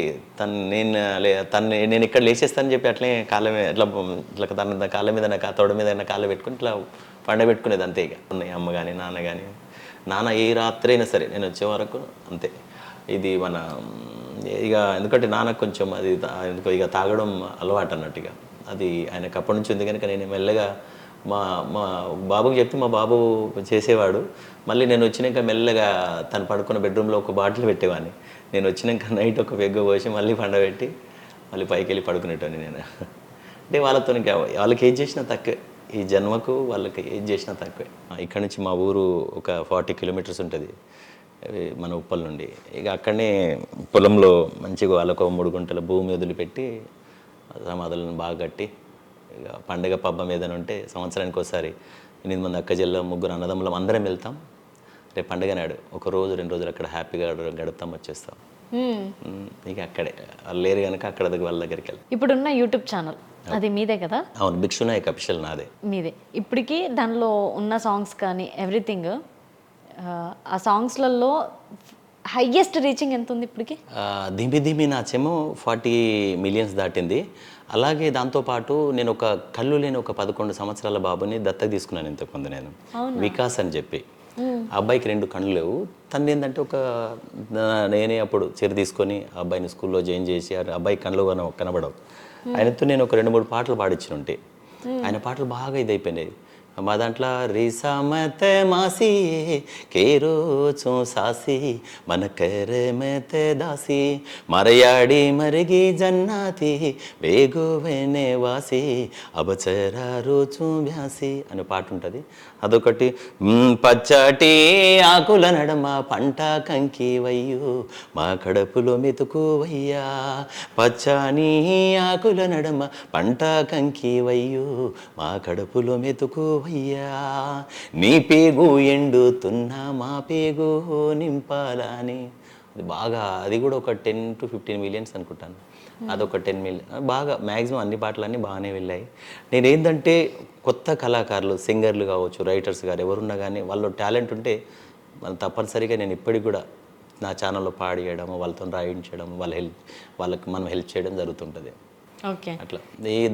నేను ఇక్కడ లేచేస్తానని చెప్పి అట్లే కాళ్ళ మీద ఇట్లా తన కాళ్ళ మీద తోడ మీద కాళ్ళ పెట్టుకుని ఇట్లా పండబెట్టుకునేది అంతే. ఇక ఉన్నాయి అమ్మ కానీ నాన్న కానీ. నాన్న ఏ రాత్రి అయినా సరే నేను వచ్చే వరకు అంతే. ఇది మన ఇక ఎందుకంటే నాన్నకు కొంచెం అది ఎందుకో ఇక తాగడం అలవాటు అన్నట్టుగా అది ఆయనకు అప్పటి నుంచి ఉంది. కనుక నేను మెల్లగా మా బాబుకి చెప్తే మా బాబు చేసేవాడు. మళ్ళీ నేను వచ్చినాక మెల్లగా తను పడుకున్న బెడ్రూమ్లో ఒక బాటిల్ పెట్టేవాడిని. నేను వచ్చినాక నైట్ ఒక పెగ్గు పోసి మళ్ళీ పండబెట్టి మళ్ళీ పైకి వెళ్ళి పడుకునేటోని నేను. అంటే వాళ్ళకి ఏది చేసినా తక్కువే. ఈ జన్మకు వాళ్ళకి ఏది చేసినా తక్కువే. ఇక్కడ నుంచి మా ఊరు ఒక 40 కిలోమీటర్స్ ఉంటుంది మన ఉప్పల్ నుండి. ఇక అక్కడనే పొలంలో మంచిగా వాళ్ళకు 3 గుంటల భూమి వదిలిపెట్టి సమాధులను బాగా కట్టి ఇక పండుగ పబ్బం ఏదైనా ఉంటే సంవత్సరానికి ఒకసారి 8 మంది అక్క చెల్లెలు 3 అన్నదమ్ములం అందరం వెళ్తాం. రేపు పండుగ నాడు 1 రోజు 2 రోజులు అక్కడ హ్యాపీగా గడుపుతాం, వచ్చేస్తాం. ఇక అక్కడే వాళ్ళు లేరు కనుక అక్కడ వాళ్ళ దగ్గరికి వెళ్తాం. ఇప్పుడున్న యూట్యూబ్ ఛానల్ అది మీదే కదా? అవును, భిక్షునాయక్ అఫీషియల్ నాదే. మీదే. ఇప్పటికీ దానిలో ఉన్న సాంగ్స్ కానీ ఎవ్రీథింగ్, ఆ సాంగ్స్లలో హైయెస్ట్ రీచింగ్ ఎంత ఉంది ఇప్పటికి? ధిమి ధిమి నాచేమో 40 మిలియన్స్ దాటింది. అలాగే దాంతోపాటు నేను ఒక కళ్ళు లేని ఒక 11 సంవత్సరాల బాబుని దత్తత తీసుకున్నాను ఇంతకుముందు నేను, వికాస్ అని చెప్పి. ఆ అబ్బాయికి 2 కళ్ళు లేవు. తను ఏంటంటే నేనే అప్పుడు చీర తీసుకొని ఆ అబ్బాయిని స్కూల్లో జాయిన్ చేసి ఆ అబ్బాయి కళ్ళు కనబడవు. ఆయనతో నేను ఒక 2-3 పాటలు పాడించినుంటే ఆయన పాటలు బాగా ఇదైపోయినాయి. మా దాంట్లో రీసామత మాసి కేరో చో సాసి మన కరమత దాసి మరయాడి మరిగి జన్నాతి బేగోవెనే వాసి అబచరా రోజు వ్యాసి అనే పాట ఉంటుంది. అదొకటి. పచ్చటి ఆకుల నడమ పంట కంకి వయ్యు మా కడుపులో మెతుకు వయ్యా, పచ్చని ఆకుల నడమ పంట కంకి వయ్యు మా కడుపులో మెతుకు వయ్యా, నీ పేగు ఎండుతున్నా మా పేగు నింపాలని. అది బాగా, అది కూడా ఒక 10 to 15 మిలియన్స్ అనుకుంటాను. అదొక 10 మిలియన్. బాగా మ్యాక్సిమం అన్ని పాటలన్నీ బాగానే వెళ్ళాయి. నేనేంటంటే కొత్త కళాకారులు, సింగర్లు కావచ్చు, రైటర్స్ గారు ఎవరున్నా కానీ వాళ్ళు టాలెంట్ ఉంటే మనం తప్పనిసరిగా నేను ఇప్పటికి కూడా నా ఛానల్లో పాడియడం, వాళ్ళతో రాయించడం, వాళ్ళకి మనం హెల్ప్ చేయడం జరుగుతుంటుంది. ఓకే. అట్లా.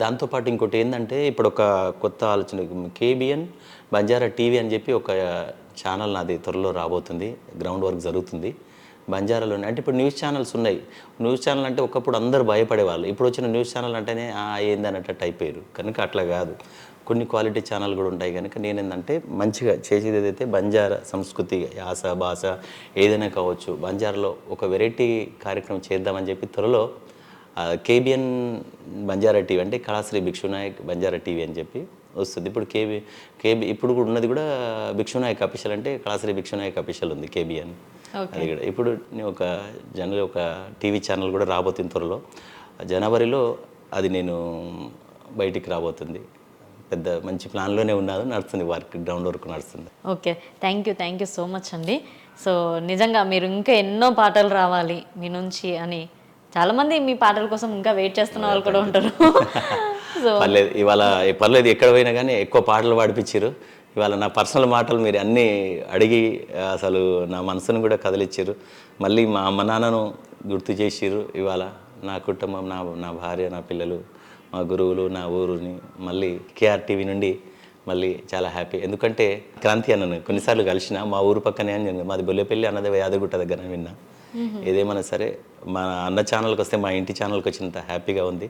దాంతోపాటు ఇంకోటి ఏంటంటే ఇప్పుడు ఒక కొత్త ఆలోచన, KBN బంజారా టీవీ అని చెప్పి ఒక ఛానల్ నాది త్వరలో రాబోతుంది. గ్రౌండ్ వర్క్ జరుగుతుంది బంజారాలోనే. అంటే ఇప్పుడు న్యూస్ ఛానల్స్ ఉన్నాయి. న్యూస్ ఛానల్ అంటే ఒకప్పుడు అందరూ భయపడేవాళ్ళు. ఇప్పుడు వచ్చిన న్యూస్ ఛానల్ అంటేనే ఏందన్నట్టు అయిపోయారు. కనుక అట్లా కాదు, కొన్ని క్వాలిటీ ఛానల్ కూడా ఉంటాయి. కనుక నేనేంటంటే మంచిగా చేసేది ఏదైతే బంజారా సంస్కృతి, యాస, భాష ఏదైనా కావచ్చు, బంజారాలో ఒక వెరైటీ కార్యక్రమం చేద్దామని చెప్పి త్వరలో KBN బంజారా టీవీ అంటే కళాశ్రీ భిక్షునాయక్ బంజారా టీవీ అని చెప్పి వస్తుంది. ఇప్పుడు ఇప్పుడు కూడా ఉన్నది కూడా భిక్షునాయక్ అఫీషియల్ అంటే కళాశ్రీ భిక్షునాయక్ అఫీషియల్ ఉంది KBN. అది కూడా ఇప్పుడు ఒక ఒక టీవీ ఛానల్ కూడా రాబోతుంది త్వరలో. జనవరిలో అది నేను బయటికి రాబోతుంది. పెద్ద మంచి ప్లాన్లోనే ఉన్నాను, నడుస్తుంది వర్క్, గ్రౌండ్ వర్క్ నడుస్తుంది. Okay, thank you so much అండి. సో నిజంగా మీరు ఇంకా ఎన్నో పాటలు రావాలి మీ నుంచి అని చాలామంది మీ పాటల కోసం ఇంకా వెయిట్ చేస్తున్న వాళ్ళు కూడా ఉంటారు. సో పర్లేదు ఇవాళ పర్లేదు ఎక్కడ పోయినా కానీ ఎక్కువ పాటలు పాడిపించారు. ఇవాళ నా పర్సనల్ మాటలు మీరు అన్నీ అడిగి అసలు నా మనసును కూడా కదిలిచ్చారు. మళ్ళీ మా అమ్మ నాన్నను గుర్తు చేసిర్రు. ఇవాళ నా కుటుంబం, నా భార్య, నా పిల్లలు, మా గురువులు, నా ఊరుని మళ్ళీ కేఆర్ టీవీ నుండి మళ్ళీ చాలా హ్యాపీ. ఎందుకంటే క్రాంతి అన్నను కొన్నిసార్లు కలిసిన మా ఊరు పక్కనే అని మాది బొల్లేపల్లి అన్నదే యాదగుట్ట దగ్గర విన్నా. ఏదేమన్నా సరే మా అన్న ఛానల్కి వస్తే మా ఇంటి ఛానల్కి వచ్చినంత హ్యాపీగా ఉంది.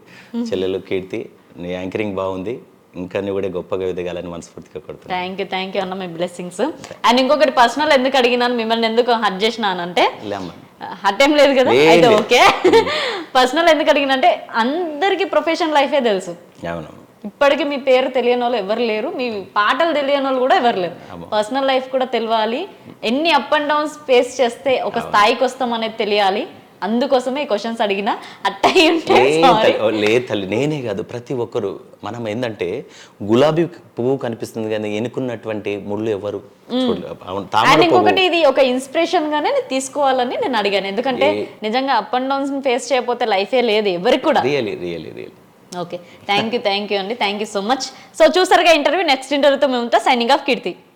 చెల్లెలు కీర్తి నీ యాంకరింగ్ బాగుంది, ఇంకా నువ్వు కూడా గొప్పగా ఎదగాలని మనస్ఫూర్తిగా కొడుతున్నాను. థ్యాంక్ యూ అన్న, మీ బ్లెస్సింగ్స్. అండ్ ఇంకొకటి పర్సనల్ ఎందుకు అడిగినాను, మిమ్మల్ని ఎందుకు హర్ట్ చేసినానంటే లేమ్మా హర్ట్ ఏం లేదు కదా, అయితే ఓకే. పర్సనల్ ఎందుకు అడిగినంటే అందరికీ ప్రొఫెషన్ లైఫే తెలుసు. అవునమ్మా. ఇప్పటికీ మీ పేరు తెలియని వాళ్ళు ఎవరు లేరు, మీ పాటలు తెలియని వాళ్ళు కూడా ఎవరు లేరు. పర్సనల్ లైఫ్ కూడా తెలియాలి, ఎన్ని అప్ అండ్ డౌన్స్ ఫేస్ చేస్తే ఒక స్థాయికి వస్తాం అనేది తెలియాలి. అందుకోసమే ఈ క్వశ్చన్స్ అడిగిన. అట్టయి ఉంటే లేదు తల్లి, నేనే కాదు ప్రతి ఒక్కరు. మనం ఏంటంటే గులాబీ పువ్వు కనిపిస్తుంది కానీ ఎన్నుకున్నటువంటి ముళ్ళు ఎవరు అండ్ ఇంకొకటి ఇది ఒక ఇన్స్పిరేషన్ గానే తీసుకోవాలని నేను అడిగాను. ఎందుకంటే నిజంగా అప్ అండ్ డౌన్స్ ఫేస్ చేయకపోతే లైఫే లేదు ఎవరికి కూడా. రియలీ ఓకే, థ్యాంక్ యూ అండి, thank you so much. So చూసారుగా ఇంటర్వ్యూ. నెక్స్ట్ ఇంటర్వ్యూతో మేము సైనింగ్ ఆఫ్ కీర్తి.